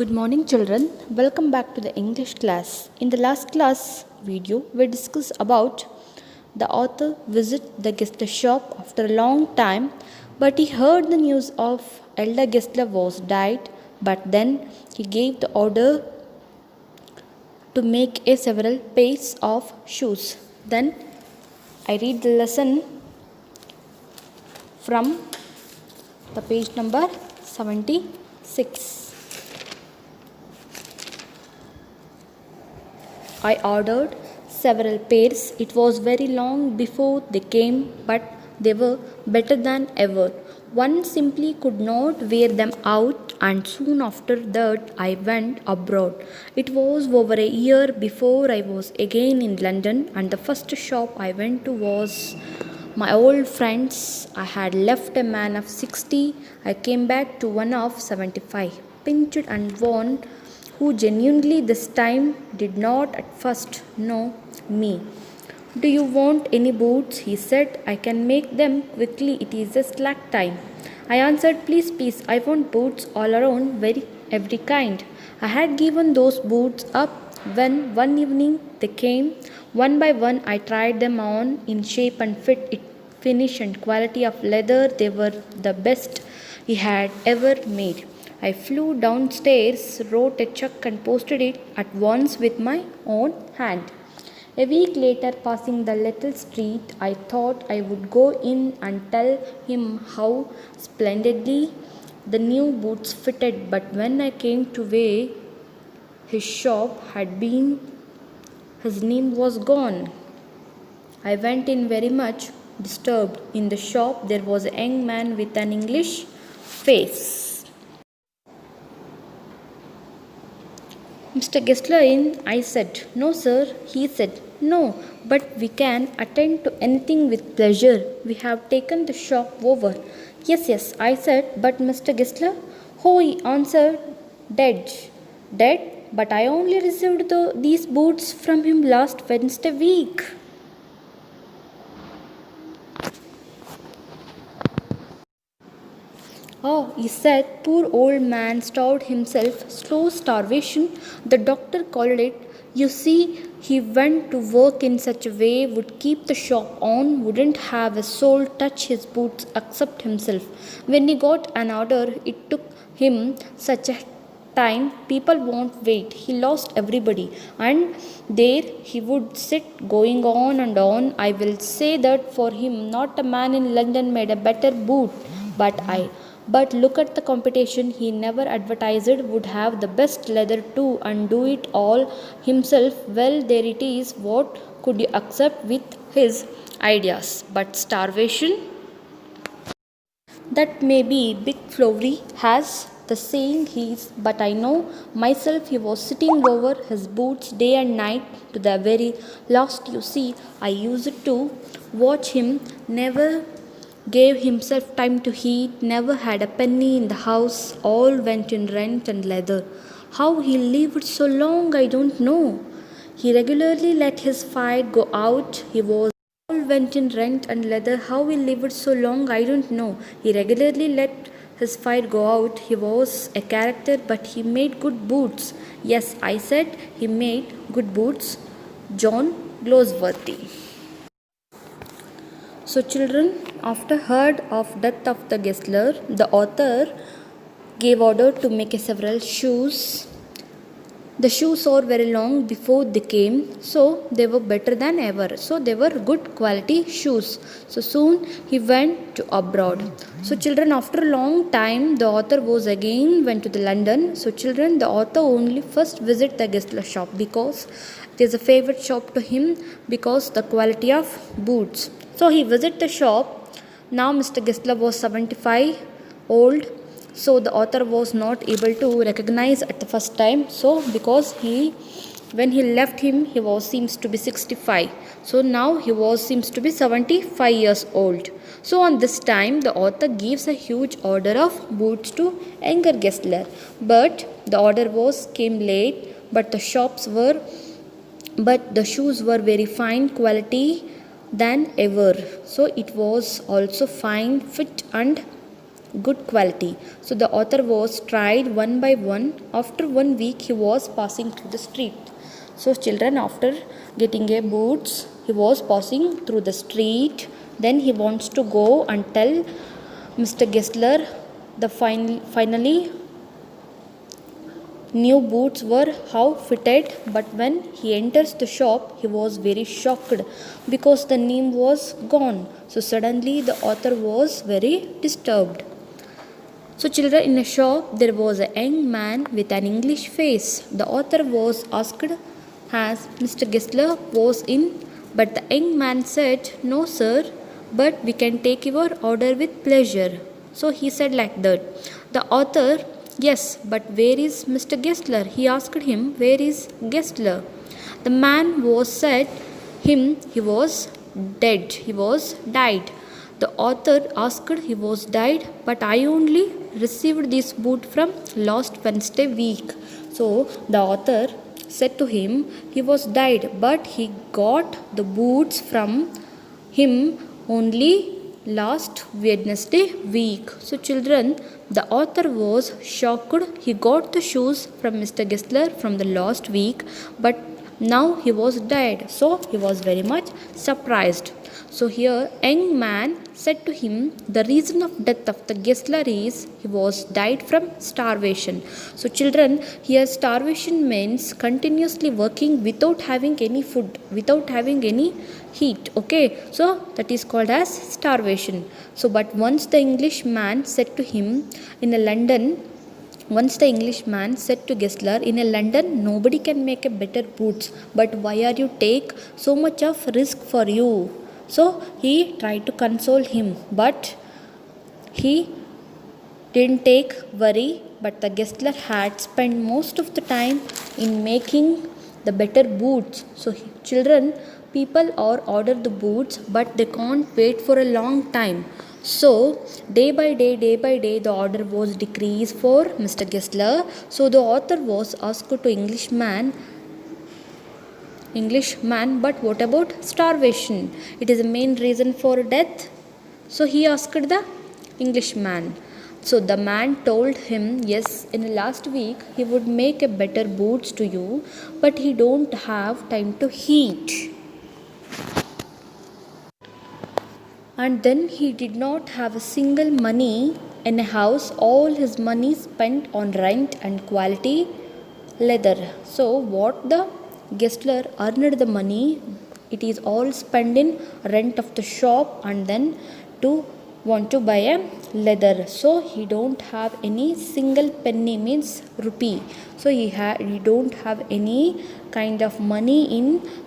Good morning children. Welcome back to the English class. In the last class video we discussed about the author visit the Gessler shop after a long time, but he heard the news of elder Gessler was died, but then he gave the order to make a several pairs of shoes. Then I read the lesson from the page number 76. I ordered several pairs. It was very long before they came, but they were better than ever. One simply could not wear them out, and soon after that I went abroad. It was over a year before I was again in London, and the first shop I went to was my old friends. I had left a man of 60. I came back to one of 75, pinched and worn, who genuinely this time did not at first know me. Do you want any boots? He said. I can make them quickly. It is a slack time. I answered, please, please, I want boots all around, every kind. I had given those boots up when one evening they came. One by one I tried them on in shape and fit, finish and quality of leather. They were the best he had ever made. I flew downstairs, wrote a check and posted it at once with my own hand. A week later, passing the little street, I thought I would go in and tell him how splendidly the new boots fitted, but when I came to where his shop had been, his name was gone. I went in very much disturbed. In the shop, there was a young man with an English face. Mr. Gessler in? I said. No, sir. He said. No, but we can attend to anything with pleasure. We have taken the shop over. Yes, yes, I said. But Mr. Gessler? Oh, he answered. Dead. Dead? But I only received these boots from him last Wednesday week. Oh, he said, poor old man starved himself, slow starvation, the doctor called it. You see, he went to work in such a way, would keep the shop on, wouldn't have a soul touch his boots except himself. When he got an order, it took him such a time, people won't wait. He lost everybody, and there he would sit going on and on. I will say that for him, not a man in London made a better boot, but look at the competition. He never advertised, would have the best leather too, and do it all himself. Well, there it is. What could you accept with his ideas? But starvation? That may be Big Flowery has the saying he's, but I know myself he was sitting over his boots day and night to the very last. You see, I used to watch him, never gave himself time to eat, never had a penny in the house, all went in rent and leather. How he lived so long, I don't know. He regularly let his fire go out. He was all went in rent and leather. How he lived so long, I don't know. He regularly let his fire go out. He was a character, but he made good boots. Yes, I said he made good boots. John Glosworthy. So children, after heard of death of the Gessler, the author gave order to make several shoes. The shoes are very long before they came, so they were better than ever. So they were good quality shoes. So soon he went to abroad. So children, after a long time, the author was again went to the London. So children, the author only first visit the Gessler shop because it is a favorite shop to him because the quality of boots. So he visited the shop. Now Mr. Gessler was 75 old. So the author was not able to recognize at the first time. So because when he left him, he was seems to be 65. So now he was seems to be 75 years old. So on this time, the author gives a huge order of boots to younger Gessler. But the order came late. But the shoes were very fine quality than ever. So it was also fine, fit and good quality. So the author was tried one by one. After 1 week, he was passing through the street. So children, after getting a boots, he was passing through the street. Then he wants to go and tell Mr. Gessler the finally new boots were how fitted, but when he enters the shop, he was very shocked because the name was gone. So suddenly the author was very disturbed. So children, in a shop there was a young man with an English face. The author was asked as Mr. Gessler was in, but the young man said, "No, sir, but we can take your order with pleasure." So he said like that. The author, "Yes, but where is Mr. Gessler?" He asked him, "Where is Gessler?" The man was said him he was dead. He was died. The author asked, "He was died, but I only received this boot from last Wednesday week." So the author said to him, "He was died, but he got the boots from him only last Wednesday week." So children, the author was shocked. He got the shoes from Mr. Gessler from the last week, but now he was dead. So he was very much surprised. So here young man said to him, the reason of death of the Gessler is he was died from starvation. So children, here starvation means continuously working without having any food, without having any heat. Okay, so that is called as starvation. So but once the Englishman said to him in a London, once the Englishman said to Gessler, "In a London, nobody can make a better boots, but why are you take so much of risk for you?" So he tried to console him, but he didn't take worry. But the Gessler had spent most of the time in making the better boots. So children, people are order the boots, but they can't wait for a long time. So day by day, the order was decreased for Mr. Gessler. So the author was asked to Englishman, but what about starvation? It is the main reason for death. So he asked the Englishman. So the man told him, yes, in the last week he would make a better boots to you, but he don't have time to heat. And then he did not have a single money in a house. All his money spent on rent and quality leather. So what the Gessler earned the money, it is all spent in rent of the shop and then to want to buy a leather. So he don't have any single penny, means rupee. So he don't have any kind of money in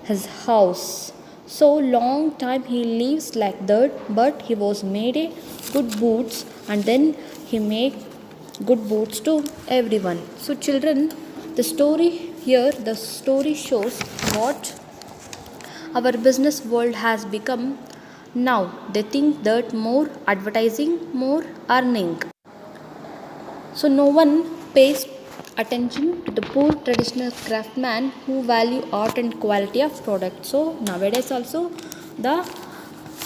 his house. So long time he lives like that, but he was made a good boots and then he make good boots to everyone. So children, the story shows what our business world has become now. They think that more advertising, more earning. So no one pays attention to the poor traditional craftsman who value art and quality of product. So nowadays also the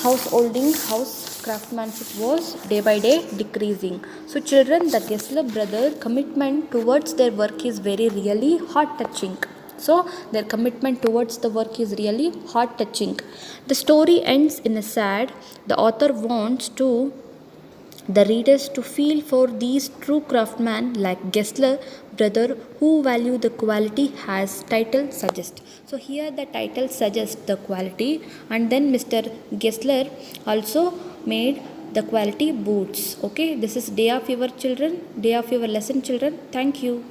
house craftsmanship was day by day decreasing. So children, the Gessler brother commitment towards their work is really heart touching. So their commitment towards the work is really heart touching. The story ends in a sad. The author wants to the readers to feel for these true craftsmen like Gessler brother who value the quality, as title suggests. So here the title suggests the quality, and then Mr. Gessler also made the quality boots. Okay, this is day of your children, day of your lesson children. Thank you.